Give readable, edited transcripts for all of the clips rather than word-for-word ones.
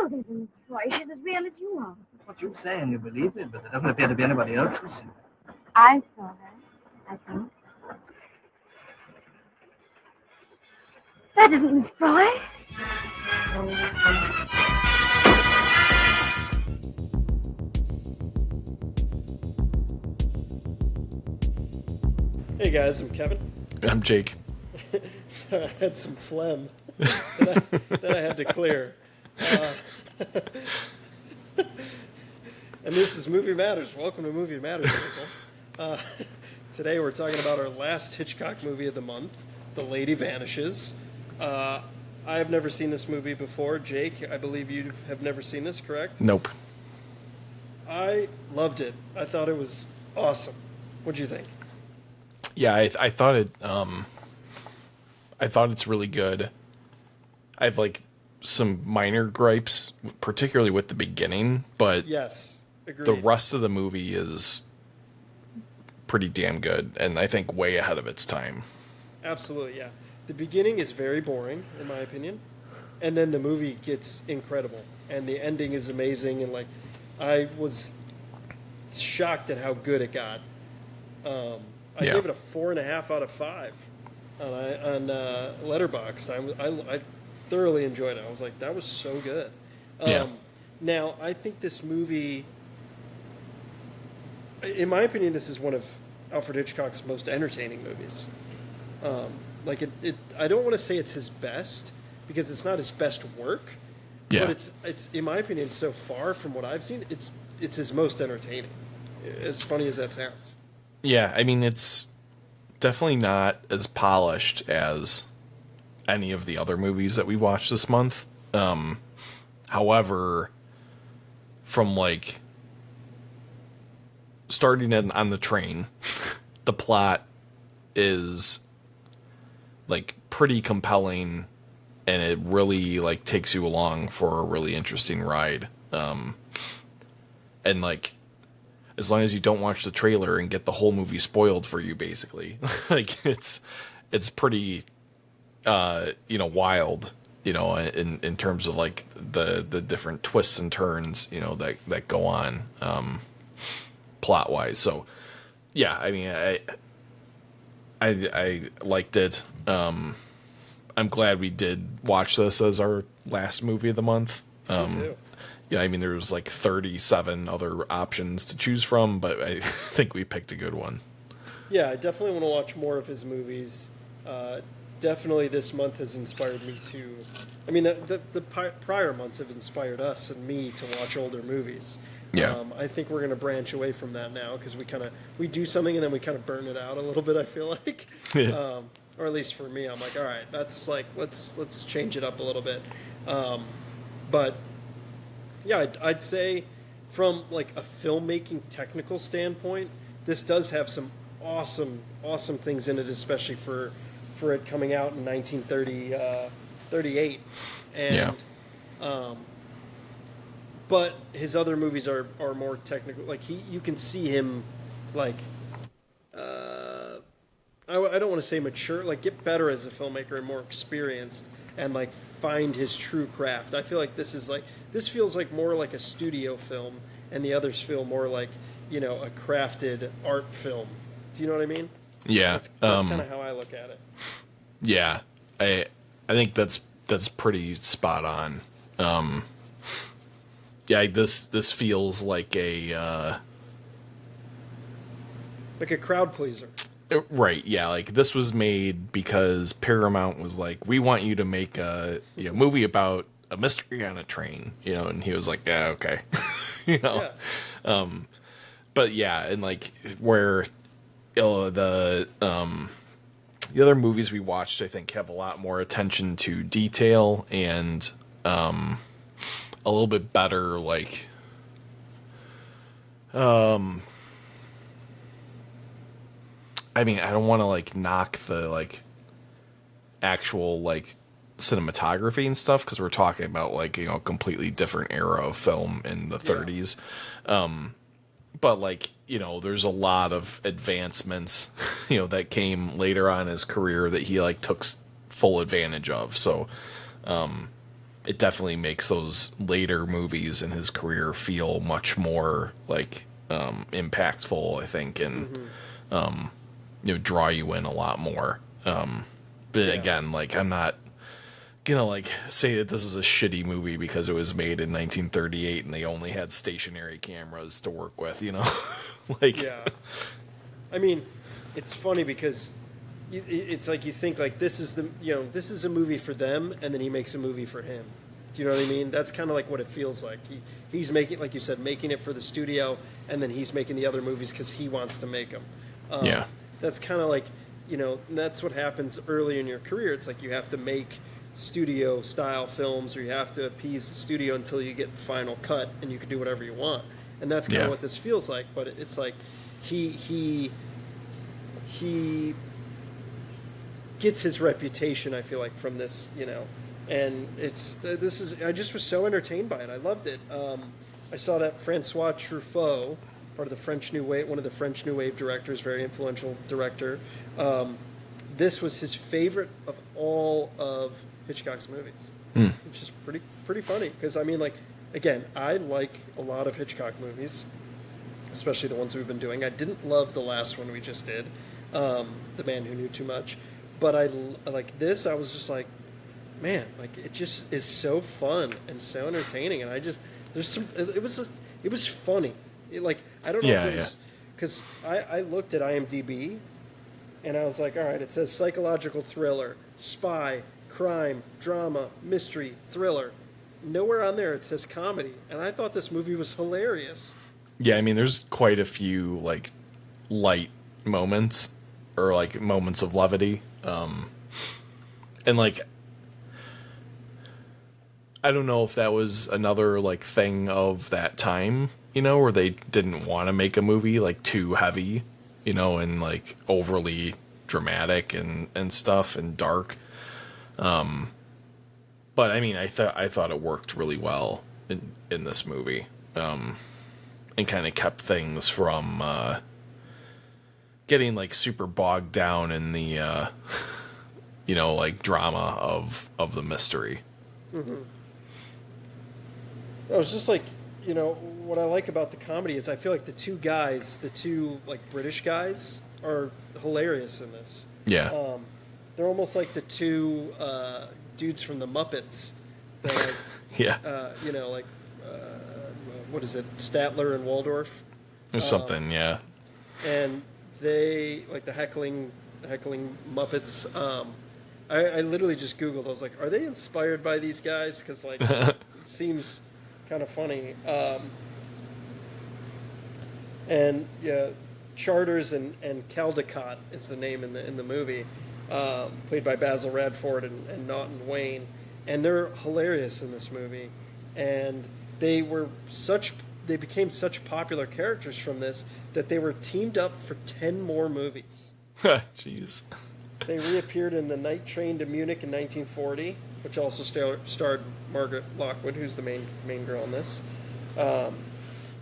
know this is Troy. She's as real as you are. That's what you say, and you believe it, but there doesn't appear to be anybody else who's seen it. I saw her, I think. That isn't Miss Troy. Hey guys, I'm Kevin. I'm Jake. So I had some phlegm that I had to clear. And this is Movie Matters. Welcome to Movie Matters, people. Today we're talking about our last Hitchcock movie of the month, The Lady Vanishes. I have never seen this movie before. Jake, I believe you have never seen this, correct? Nope. I loved it. I thought it was awesome. What'd you think? Yeah, I thought it. I thought it's really good. I have like some minor gripes, particularly with the beginning, but Yes, agreed. the rest of the movie is pretty damn good, and I think way ahead of its time. Absolutely, yeah. The beginning is very boring, in my opinion, and then the movie gets incredible, and the ending is amazing, and like, I was shocked at how good it got. I Yeah. gave it a 4.5 out of 5 on Letterboxd. I thoroughly enjoyed it. I was like, that was so good. Yeah. Now, I think this movie, in my opinion, this is one of Alfred Hitchcock's most entertaining movies. Like I don't want to say it's his best because it's not his best work. Yeah. But it's in my opinion so far from what I've seen, it's his most entertaining. As funny as that sounds. Yeah, I mean, it's definitely not as polished as any of the other movies that we watched this month. However, from like starting on the train, the plot is like pretty compelling, and it really like takes you along for a really interesting ride. And like, as long as you don't watch the trailer and get the whole movie spoiled for you, basically, like it's pretty, wild, in terms of like the different twists and turns, that go on, plot wise. So yeah, I mean, I liked it. I'm glad we did watch this as our last movie of the month. Me too. Yeah, I mean, there was like 37 other options to choose from, but I think we picked a good one. Yeah, I definitely want to watch more of his movies. Definitely this month has inspired me to... I mean, the prior months have inspired us and me to watch older movies. Yeah. I think we're going to branch away from that now because we do something and then we kind of burn it out a little bit, I feel like. Or at least for me, I'm like, all right, that's like, let's change it up a little bit. But... yeah, I'd say from like a filmmaking technical standpoint, this does have some awesome things in it, especially for it coming out in 1938. And but his other movies are more technical. Like you can see him like I don't want to say mature, like get better as a filmmaker and more experienced and like find his true craft. I feel like this feels like more like a studio film, and the others feel more like, a crafted art film. Do you know what I mean? Yeah. That's kind of how I look at it. Yeah. I think that's pretty spot on. Yeah, this feels like a crowd pleaser. Right, yeah, like this was made because Paramount was like, we want you to make a movie about a mystery on a train, and he was like, yeah, okay. Yeah. But yeah, and like where the other movies we watched, I think, have a lot more attention to detail and a little bit better like I mean, I don't want to like knock the like actual like cinematography and stuff because we're talking about like a completely different era of film in the 30s. But like there's a lot of advancements that came later on in his career that he like took full advantage of. So it definitely makes those later movies in his career feel much more like impactful, I think, and draw you in a lot more. But again, like, I'm not gonna like say that this is a shitty movie because it was made in 1938 and they only had stationary cameras to work with, like. Yeah. I mean, it's funny because it's like you think like this is a movie for them, and then he makes a movie for him. Do you know what I mean? That's kind of like what it feels like. He's making, like you said, making it for the studio, and then he's making the other movies because he wants to make them. Yeah. That's kind of like, that's what happens early in your career. It's like you have to make studio style films, or you have to appease the studio until you get the final cut, and you can do whatever you want. And that's kind of what this feels like. But it's like he gets his reputation, I feel like, from this, and I just was so entertained by it. I loved it. I saw that Francois Truffaut, part of the French New Wave, one of the French New Wave directors, very influential director. This was his favorite of all of Hitchcock's movies, which is pretty funny. Because I mean, like, again, I like a lot of Hitchcock movies, especially the ones we've been doing. I didn't love the last one we just did, The Man Who Knew Too Much, but I like this. I was just like, man, like, it just is so fun and so entertaining, and it was funny. I don't know if it was because I looked at IMDb, and I was like, all right, it says psychological thriller, spy, crime, drama, mystery, thriller. Nowhere on there it says comedy, and I thought this movie was hilarious. Yeah, I mean, there's quite a few like light moments or like moments of levity, and like, I don't know if that was another like thing of that time, where they didn't want to make a movie like too heavy, and like overly dramatic and stuff and dark. But I mean, I thought it worked really well in this movie, and kind of kept things from getting like super bogged down in the like drama of the mystery. Mm-hmm. I was just like, what I like about the comedy is I feel like the two like British guys are hilarious in this. Yeah. They're almost like the two dudes from the Muppets. That, yeah. What is it, Statler and Waldorf? Or something, yeah. And they, like the heckling Muppets. I literally just Googled. I was like, are they inspired by these guys? Because like, it seems kind of funny. And yeah, Charters and Caldecott is the name in the movie, played by Basil Radford and Naughton Wayne, and they're hilarious in this movie. And they became such popular characters from this that they were teamed up for 10 more movies. Jeez. They reappeared in The Night Train to Munich in 1940, which also starred Margaret Lockwood, who's the main girl in this.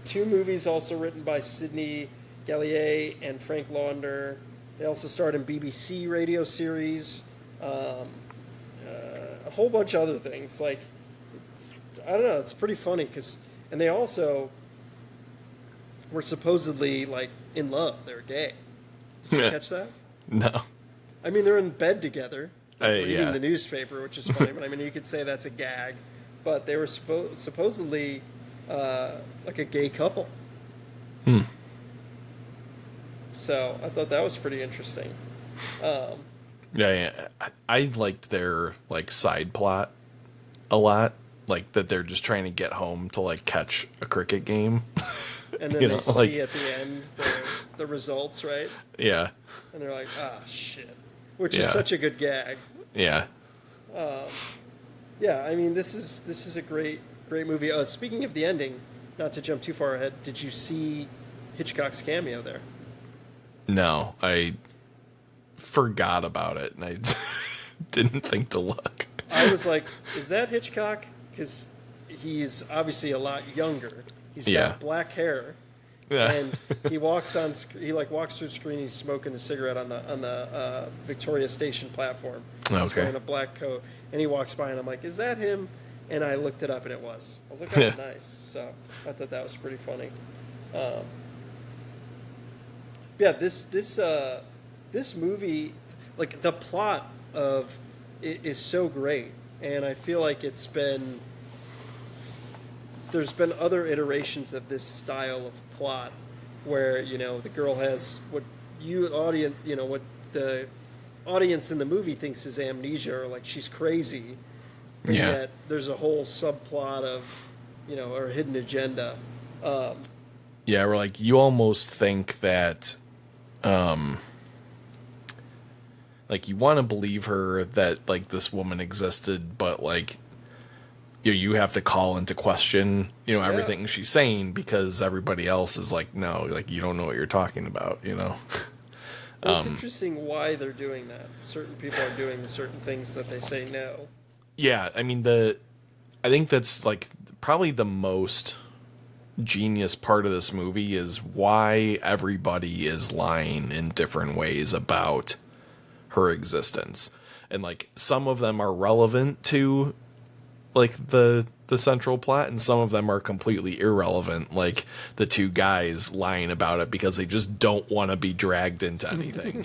2 movies also written by Sidney Gallier and Frank Launder. They also starred in BBC radio series, a whole bunch of other things. Like, I don't know, it's pretty funny and they also were supposedly like in love. They were gay. Did you catch that? No. I mean, they're in bed together, reading the newspaper, which is funny. But I mean, you could say that's a gag. But they were supposedly like a gay couple. So I thought that was pretty interesting. Yeah, I liked their like side plot a lot, like that they're just trying to get home to like catch a cricket game. And then they see at the end the results, right? Yeah. And they're like, shit. Which is such a good gag. Yeah. Yeah, I mean, this is a great movie. Speaking of the ending, not to jump too far ahead, did you see Hitchcock's cameo there? No, I forgot about it, and I didn't think to look. I was like, is that Hitchcock? Because he's obviously a lot younger. He's got black hair. Yeah. And he walks through the screen. He's smoking a cigarette on the Victoria Station platform. He's wearing a black coat, and he walks by, and I'm like, "Is that him?" And I looked it up, and it was. I was like, oh, nice. So I thought that was pretty funny. Yeah, this movie, like the plot of it is so great, and I feel like there's been other iterations of this style of plot where the girl has what the audience in the movie thinks is amnesia, or like she's crazy. And yet there's a whole subplot of, or hidden agenda. Yeah, we're like, you almost think that, like, you want to believe her that, like, this woman existed, but, like, you have to call into question, everything she's saying, because everybody else is like, no, like, you don't know what you're talking about, Well, it's interesting why they're doing that. Certain people are doing certain things that they say no. Yeah, I mean, I think that's, like, probably the most genius part of this movie is why everybody is lying in different ways about her existence. And, like, some of them are relevant to, like, the central plot, and some of them are completely irrelevant, like the two guys lying about it because they just don't want to be dragged into anything.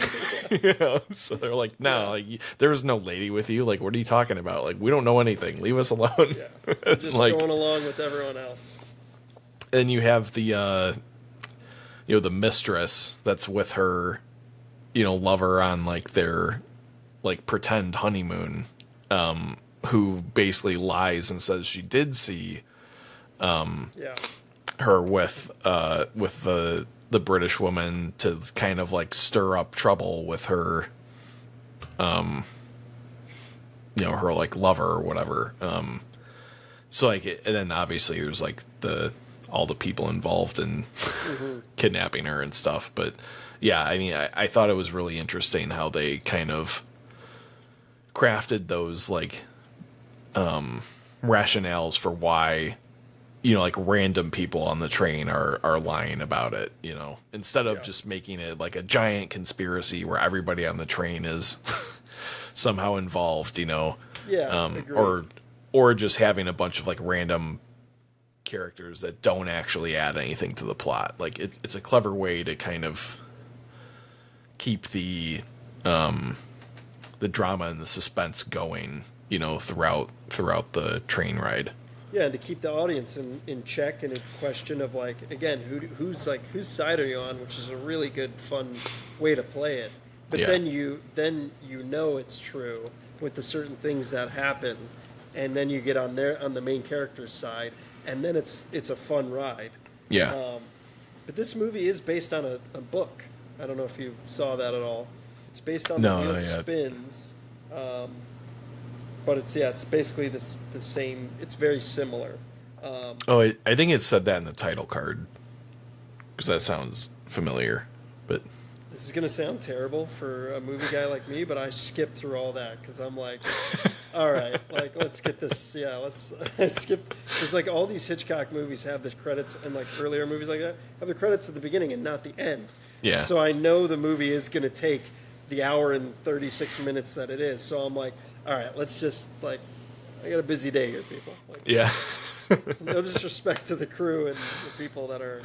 So they're like, no, like, there was no lady with you, like, what are you talking about? Like, we don't know anything, leave us alone. Just like, going along with everyone else. And you have the the mistress that's with her lover on, like, their, like, pretend honeymoon, who basically lies and says she did see her with the British woman to kind of, like, stir up trouble with her her, like, lover or whatever. So, like, and then obviously there's, like, all the people involved in kidnapping her and stuff. But yeah, I mean, I thought it was really interesting how they kind of crafted those, like, rationales for why, like, random people on the train are lying about it, instead of just making it like a giant conspiracy where everybody on the train is somehow involved, or just having a bunch of, like, random characters that don't actually add anything to the plot. Like, it's a clever way to kind of keep the drama and the suspense going, throughout the train ride. Yeah, and to keep the audience in check and in question of, like, again, whose side are you on, which is a really good, fun way to play it. But then you know it's true with the certain things that happen, and then you get on the main character's side, and then it's a fun ride. Yeah. But this movie is based on a book. I don't know if you saw that at all. It's based on the real Spins. But it's basically the same. It's very similar. I think it said that in the title card, because that sounds familiar. But this is gonna sound terrible for a movie guy like me, but I skipped through all that because I'm like, all right, like, let's get this. Yeah, I skipped, because, like, all these Hitchcock movies have the credits, and, like, earlier movies like that have the credits at the beginning and not the end. Yeah. So I know the movie is gonna take the hour and 36 minutes that it is. So I'm like, all right, let's just, like, I got a busy day here, people. Like, yeah. No disrespect to the crew and the people that are,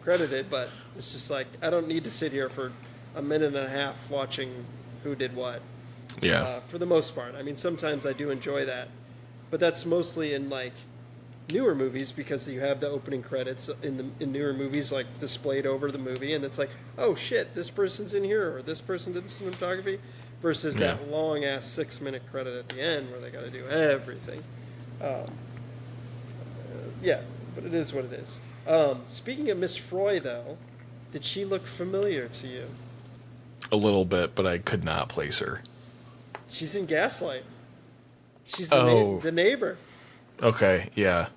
credited, but it's just like, I don't need to sit here for a minute and a half watching who did what. Yeah. For the most part. I mean, sometimes I do enjoy that, but that's mostly in, like, newer movies, because you have the opening credits in newer movies, like, displayed over the movie, and it's like, oh shit, this person's in here, or this person did the cinematography, versus that long ass 6-minute credit at the end where they got to do everything. Yeah, but it is what it is. Speaking of Miss Froy, though, did she look familiar to you? A little bit, but I could not place her. She's in Gaslight. She's the neighbor. Okay, yeah.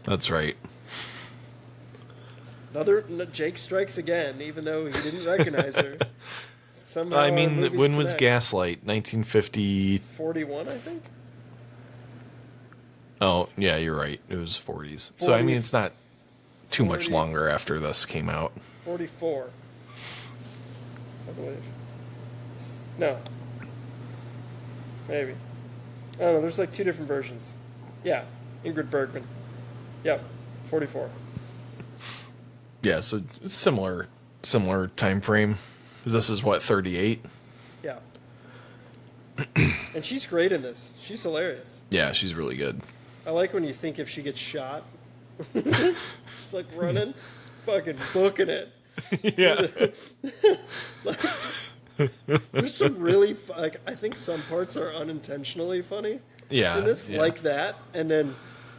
That's right. Jake strikes again, even though he didn't recognize her. Somehow, I mean, when was Gaslight? 1950? 41, I think. Oh, yeah, you're right. It was 40s. So, I mean, it's not too much longer after this came out. 44, I believe. No. Maybe. I don't know. There's like 2 different versions. Yeah, Ingrid Bergman. Yep, 44. Yeah, so it's similar time frame. This is what, 38? Yeah. And she's great in this. She's hilarious. Yeah, she's really good. I like when you think if she gets shot, she's like running, fucking booking it. Yeah. There's some really like I think some parts are unintentionally funny. Yeah. In this, yeah. like that, and then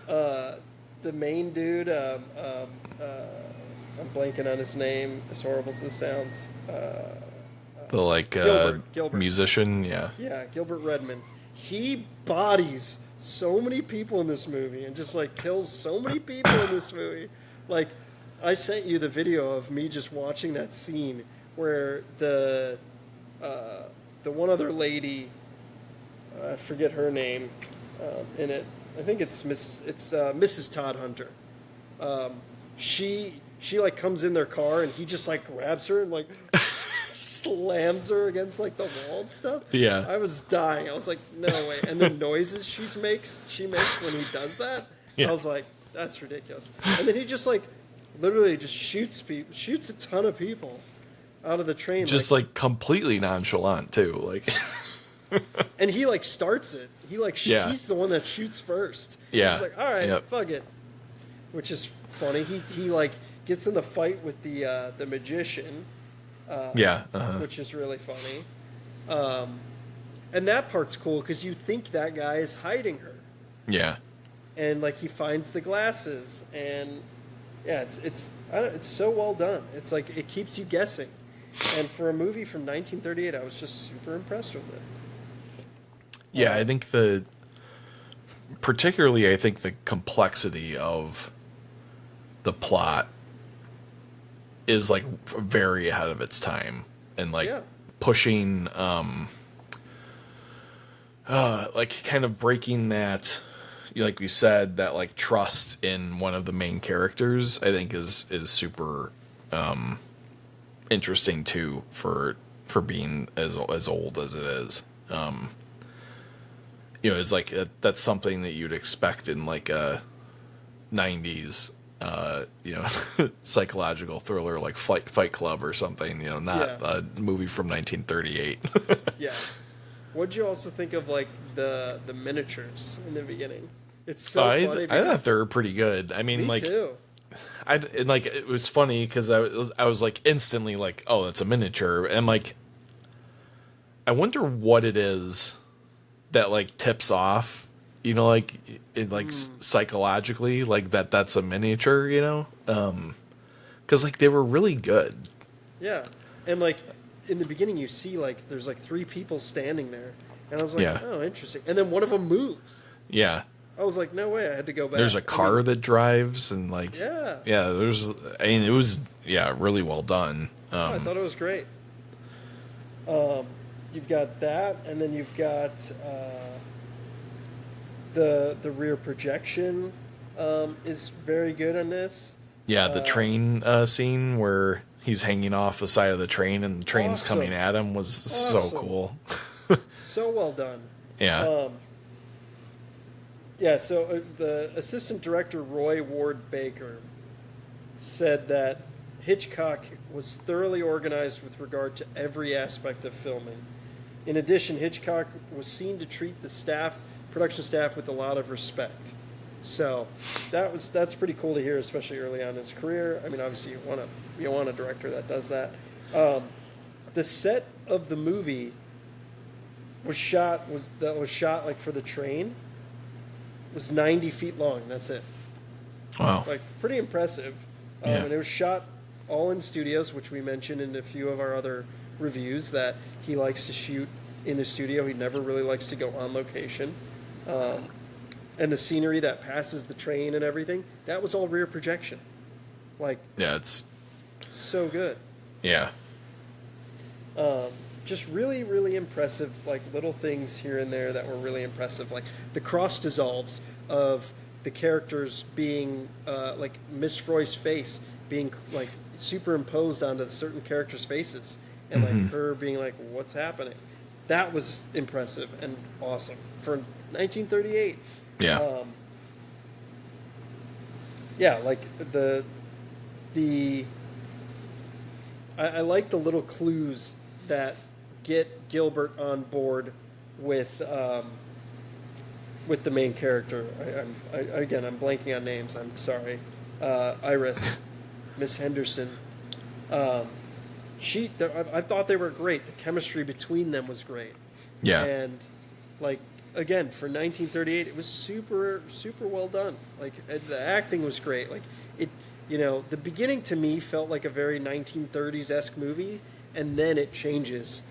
the main dude, I'm blanking on his name. As horrible as this sounds. The like Gilbert. musician, yeah. Yeah, Gilbert Redmond. He bodies so many people in this movie and just like kills so many people in this movie. Like, I sent you the video of me just watching that scene where the one other lady, I forget her name, in it. I think it's Mrs. Todd Hunter. She like comes in their car and he just like grabs her and like slams her against like the wall and stuff. Yeah. I was dying. I was like, no way. And the noises she makes when he does that, Yeah. I was like, that's ridiculous. And then he just like literally just shoots a ton of people out of the train. Just like completely nonchalant too, like. And he like starts it. He like Yeah. he's the one that shoots first. Yeah. He's like, all right, Yep. fuck it. Which is funny. He like gets in the fight with the magician. Yeah. Which is really funny. And that part's cool because you think that guy is hiding her, Yeah. and like he finds the glasses, and yeah, it's so well done. It's like it keeps you guessing, and for a movie from 1938, I was just super impressed with it. Yeah, I think particularly I think the complexity of the plot is like very ahead of its time and like Yeah. pushing like kind of breaking that, like we said, that like trust in one of the main characters, I think is super interesting too for being as old as it is. It's like that's something that you'd expect in like a 90s psychological thriller like Fight Club or something, not Yeah. a movie from 1938. Yeah. What'd you also think of like the miniatures in the beginning? It's so I funny. thought they were pretty good. I mean, Me like, too. and like it was funny because I was like instantly like, oh, that's a miniature, and I'm like, I wonder what it is that like tips off, like it like psychologically, like that's a miniature, because like they were really good. Yeah. And like in the beginning you see like there's like 3 people standing there, and I was like, Yeah. oh, interesting. And then one of them moves. Yeah, I was like, no way. I had to go back. there's a car that drives and like Yeah. there's, I mean, it was really well done. I thought it was great. You've got that, and then you've got the rear projection is very good on this. Yeah, the train scene where he's hanging off the side of the train and the train's Awesome. coming at him was so Awesome. cool. So well done. Yeah. Yeah, so the assistant director, Roy Ward Baker, said that Hitchcock was thoroughly organized with regard to every aspect of filming. In addition, Hitchcock was seen to treat the production staff with a lot of respect. So that's pretty cool to hear, especially early on in his career. I mean, obviously you want a director that does that. The set of the movie was shot like for the train was 90 feet long. That's it. Wow. Like pretty impressive. Yeah. And it was shot all in studios, which we mentioned in a few of our other reviews that he likes to shoot in the studio. He never really likes to go on location. And the scenery that passes the train and everything, that was all rear projection. Like, Yeah, it's so good. yeah. Just really, really impressive, like little things here and there that were really impressive. Like the cross dissolves of the characters being, like Miss Froy's face being like superimposed onto certain characters' faces. And like her being like, what's happening? that was impressive and awesome for 1938. Yeah. Yeah, like I like the little clues that get Gilbert on board with the main character. I'm blanking on names. I'm sorry. Iris, Miss Henderson. I thought they were great. The chemistry between them was great. Yeah. And like again for 1938, it was super well done. Like the acting was great. Like it, the beginning to me felt like a very 1930s-esque movie, and then it changes.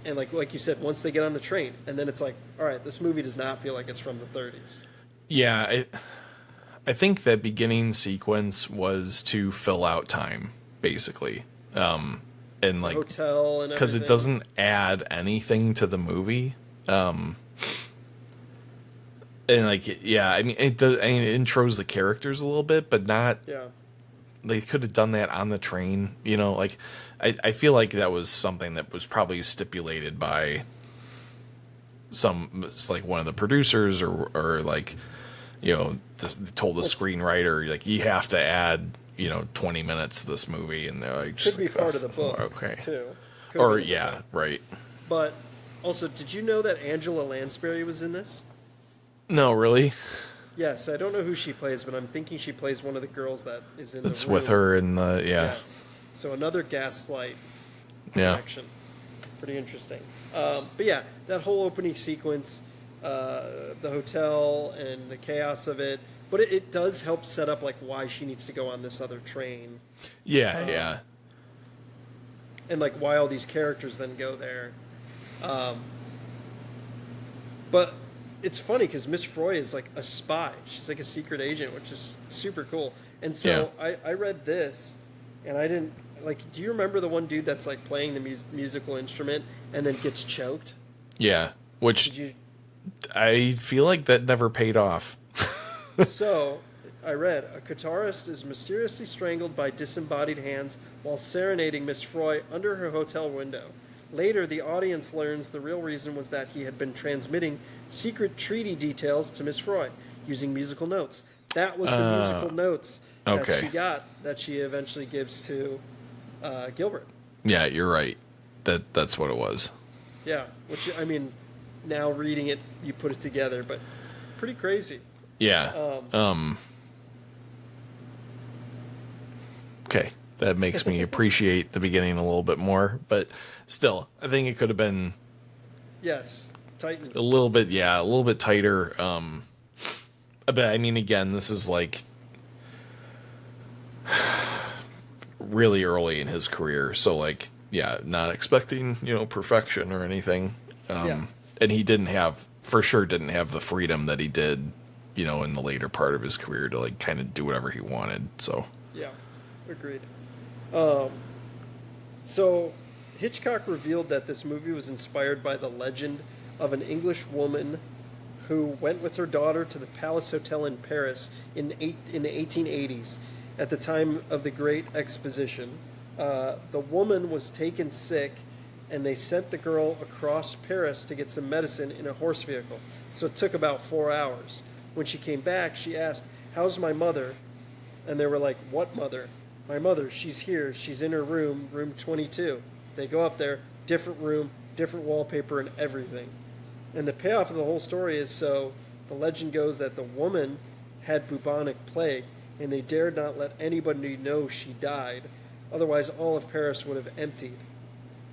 And like you said, once they get on the train, and then it's like, all right, this movie does not feel like it's from the 30s. Yeah, I think that beginning sequence was to fill out time, basically, and like Hotel and because it everything. doesn't add anything to the movie. And like, yeah, I mean, it does. I mean, it intros the characters a little bit, but not. Yeah. They could have done that on the train, like I feel like that was something that was probably stipulated by like one of the producers or like, told the screenwriter, like, you have to add, 20 minutes to this movie. And they're like, Could be part of the book, okay. too. Could Or, be in the yeah, book. right. But also, did you know that Angela Lansbury was in this? No, really? Yes, I don't know who she plays, but I'm thinking she plays one of the girls that is in That's the room. with her in the, yeah. Yes. So another Gaslight Yeah. connection. Pretty interesting. But yeah, that whole opening sequence, the hotel and the chaos of it, but it does help set up like why she needs to go on this other train, Yeah, yeah. and like why all these characters then go there. But it's funny because Miss Froy is like a spy. She's like a secret agent, which is super cool. And so I read this, and I didn't like. Do you remember the one dude that's like playing the musical instrument and then gets choked? Yeah. Which Did you? I feel like that never paid off. So I read a guitarist is mysteriously strangled by disembodied hands while serenading Miss Froy under her hotel window. Later, the audience learns the real reason was that he had been transmitting secret treaty details to Miss Froy using musical notes. That was the musical notes that okay. she got that she eventually gives to Gilbert. Yeah, you're right. That's what it was. Yeah, which, I mean, now reading it, you put it together, but pretty crazy. Yeah. Okay. That makes me appreciate the beginning a little bit more, but still, I think it could have been Yes, Titan. a little bit tighter. But I mean, again, this is like really early in his career, so like, yeah, not expecting, perfection or anything. Yeah. And he didn't have the freedom that he did, in the later part of his career to like kind of do whatever he wanted. So Yeah, agreed. So Hitchcock revealed that this movie was inspired by the legend of an English woman who went with her daughter to the Palace Hotel in Paris in the 1880s at the time of the Great Exposition. The woman was taken sick, and they sent the girl across Paris to get some medicine in a horse vehicle. So it took about 4 hours. When she came back, she asked, "How's my mother?" And they were like, "What mother?" "My mother, she's here. She's in her room, room 22. They go up there, different room, different wallpaper and everything. And the payoff of the whole story is, so the legend goes that the woman had bubonic plague, and they dared not let anybody know she died. Otherwise, all of Paris would have emptied.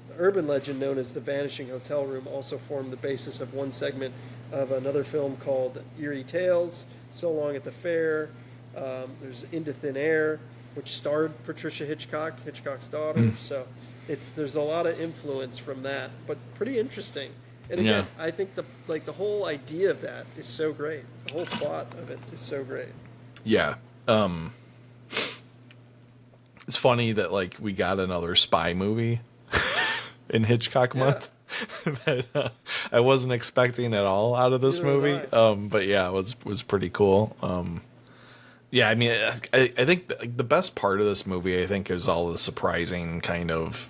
The urban legend known as the Vanishing Hotel Room also formed the basis of one segment of another film called Eerie Tales, So Long at the Fair. There's Into Thin Air, which starred Patricia Hitchcock, Hitchcock's daughter. So there's a lot of influence from that, but pretty interesting. And again, I think the whole idea of that is so great. The whole plot of it is so great. yeah. It's funny that like we got another spy movie in Hitchcock month that I wasn't expecting at all out of this Neither movie. was But yeah, it was pretty cool. Yeah, I mean, I think the best part of this movie, I think, is all the surprising kind of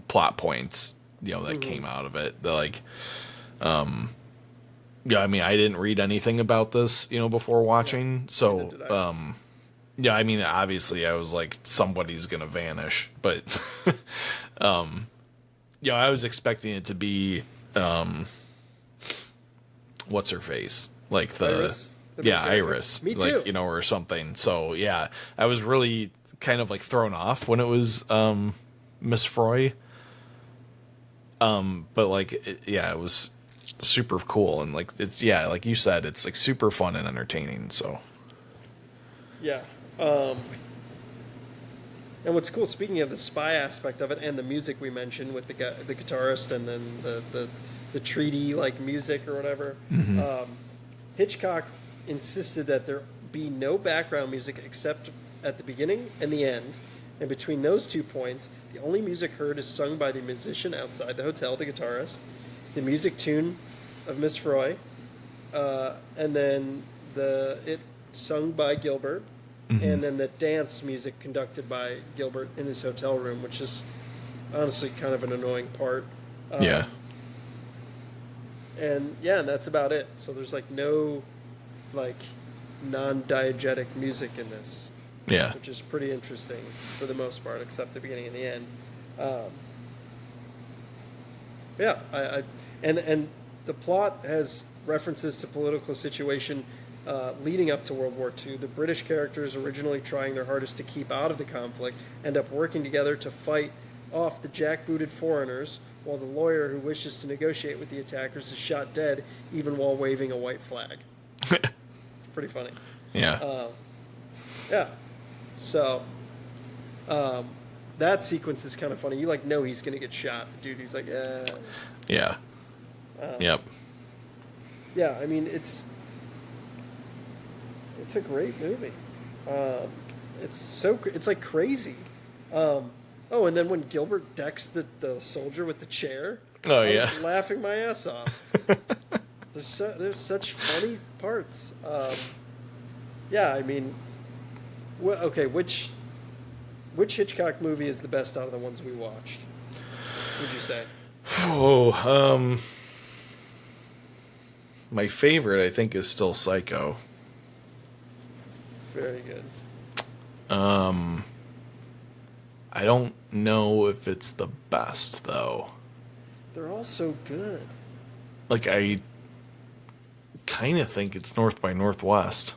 plot points that came out of it. Yeah, I mean, I didn't read anything about this, before watching. Neither So, did I. yeah, I mean, obviously I was like, somebody's going to vanish, but, I was expecting it to be, what's her face? Like Iris? The main yeah, character? Iris. Me like, too. or something. So, yeah, I was really kind of like thrown off when it was, Miss Froy. But like, it was super cool. And like, like you said, it's like super fun and entertaining. So, Yeah. And what's cool, speaking of the spy aspect of it and the music we mentioned with the guitarist and then the treaty like music or whatever, Hitchcock insisted that there be no background music except at the beginning and the end. And between those 2 points, the only music heard is sung by the musician outside the hotel, the guitarist, the music tune of Miss Froy, and then it sung by Gilbert, and then the dance music conducted by Gilbert in his hotel room, which is honestly kind of an annoying part. yeah. And that's about it. So there's like no like non-diegetic music in this, Yeah. which is pretty interesting for the most part, except the beginning and the end. And the plot has references to political situation leading up to World War II. The British characters, originally trying their hardest to keep out of the conflict, end up working together to fight off the jackbooted foreigners, while the lawyer who wishes to negotiate with the attackers is shot dead, even while waving a white flag. Pretty funny. Yeah. Yeah. So, that sequence is kind of funny. You know he's gonna get shot, dude. He's like, Yeah. Yep. Yeah. I mean, it's a great movie. It's like crazy. Oh, and then when Gilbert decks the soldier with the chair, Oh, I yeah. was laughing my ass off. There's such funny parts. Yeah, I mean, okay, which Hitchcock movie is the best out of the ones we watched? Would you say? Oh, my favorite, I think, is still Psycho. Very good. I don't know if it's the best, though. They're all so good. Like, I kind of think it's North by Northwest.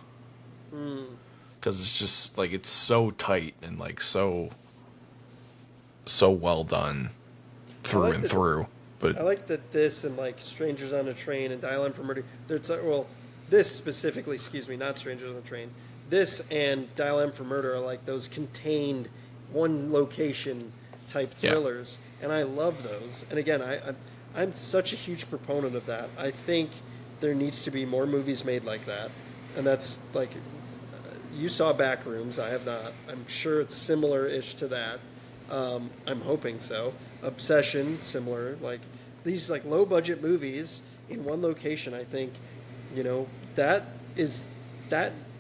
Because it's just, like, it's so tight and, like, so well done through and through. But I like that this and, like, Strangers on a Train and Dial M for Murder, this specifically, excuse me, not Strangers on the Train. This and Dial M for Murder are like those contained one location type thrillers, and I love those. And again, I'm such a huge proponent of that. I think there needs to be more movies made like that, and that's like you saw Backrooms. I have not. I'm sure it's similar-ish to that. I'm hoping so. Obsession, similar. Like these like low-budget movies in one location. I think that is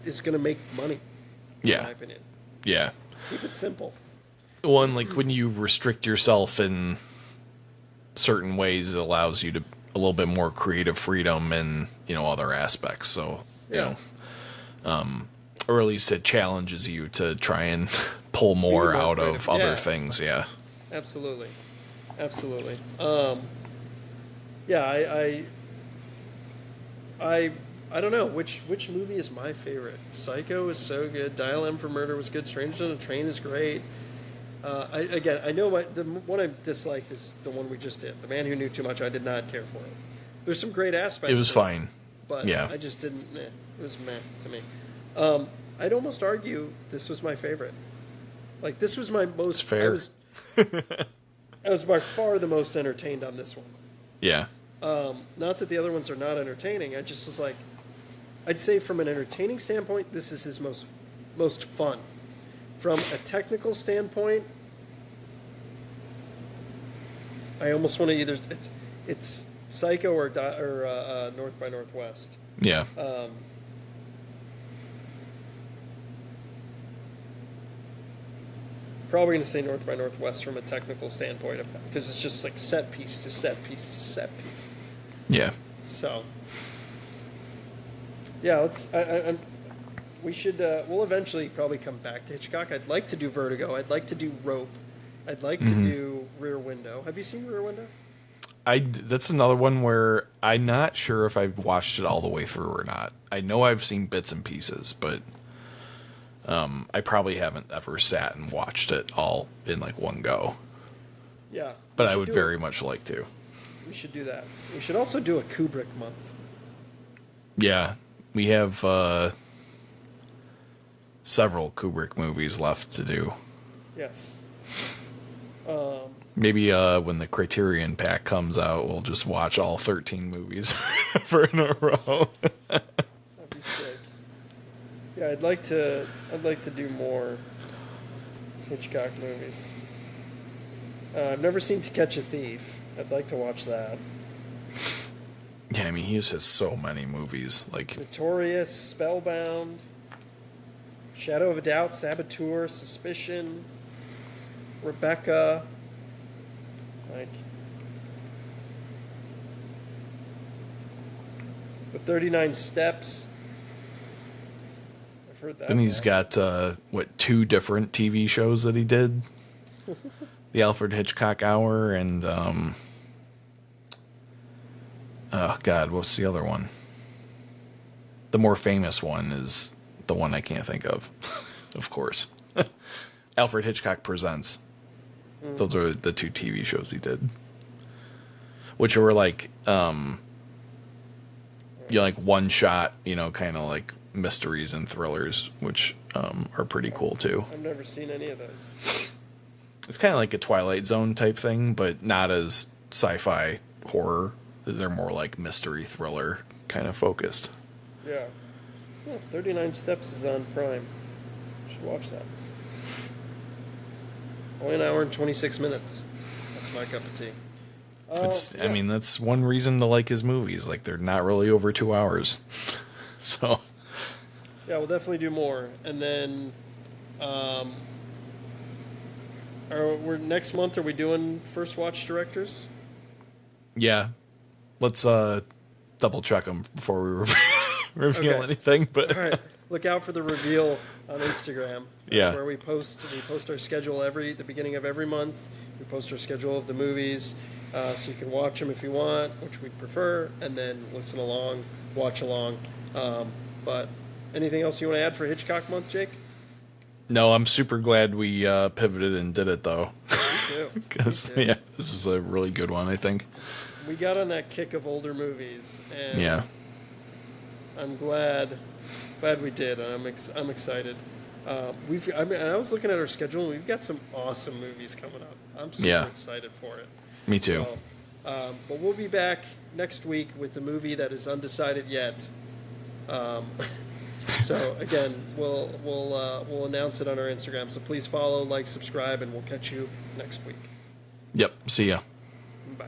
going to make money. Yeah. In my opinion. yeah. Keep it simple. One, like, when you restrict yourself in certain ways, it allows you to a little bit more creative freedom in, other aspects. So, or at least it challenges you to try and pull more out of other things. Yeah. Absolutely. Absolutely. Yeah, I don't know which movie is my favorite. Psycho is so good. Dial M for Murder was good. Strangers on a Train is great. I know the one I disliked is the one we just did. The Man Who Knew Too Much. I did not care for it. There's some great aspects. It was fine. But yeah. I just didn't. It was meh to me. I'd almost argue this was my favorite. Like this was my most. It's fair. I was by far the most entertained on this one. Yeah. Not that the other ones are not entertaining. I just was like, I'd say from an entertaining standpoint, this is his most fun. From a technical standpoint, I almost want to either it's Psycho or North by Northwest. Yeah. probably going to say North by Northwest from a technical standpoint, because it's just like set piece to set piece to set piece. Yeah. So, yeah, we should, we'll eventually probably come back to Hitchcock. I'd like to do Vertigo. I'd like to do Rope. I'd like to do Rear Window. Have you seen Rear Window? That's another one where I'm not sure if I've watched it all the way through or not. I know I've seen bits and pieces, but I probably haven't ever sat and watched it all in like one go. Yeah. But I would very much like to. We should do that. We should also do a Kubrick month. Yeah. We have several Kubrick movies left to do. Yes. Maybe when the Criterion pack comes out, we'll just watch all 13 movies in a row. That'd be sick. Yeah, I'd like to do more Hitchcock movies. I've never seen To Catch a Thief. I'd like to watch that. Yeah, I mean, he just has so many movies. Like Notorious, Spellbound, Shadow of a Doubt, Saboteur, Suspicion, Rebecca. Like the 39 Steps. I've heard that. Then he's got, 2 different TV shows that he did? The Alfred Hitchcock Hour and, oh, God, what's the other one? The more famous one is the one I can't think of, of course. Alfred Hitchcock Presents. Those are the 2 TV shows he did. Which were like, like one shot, kind of like mysteries and thrillers, which are pretty cool too. I've never seen any of those. It's kind of like a Twilight Zone type thing, but not as sci-fi horror. They're more like mystery thriller kind of focused. Yeah. 39 Steps is on Prime. You should watch that. Only an hour and 26 minutes. That's my cup of tea. I mean, that's one reason to like his movies. Like, they're not really over 2 hours. So. Yeah, we'll definitely do more. And then, next month, are we doing first watch directors? Yeah. Let's double check them before we reveal anything. But all right, look out for the reveal on Instagram. That's where we post our schedule the beginning of every month. We post our schedule of the movies, so you can watch them if you want, which we'd prefer, and then listen along, watch along. But anything else you want to add for Hitchcock month, Jake? No, I'm super glad we pivoted and did it, though. Me too. Because, this is a really good one, I think. We got on that kick of older movies, and I'm glad we did. I'm excited. I was looking at our schedule, and we've got some awesome movies coming up. I'm super excited for it. Me too. So, but we'll be back next week with the movie that is undecided yet. So again, we'll announce it on our Instagram. So please follow, like, subscribe, and we'll catch you next week. Yep. See ya. Bye.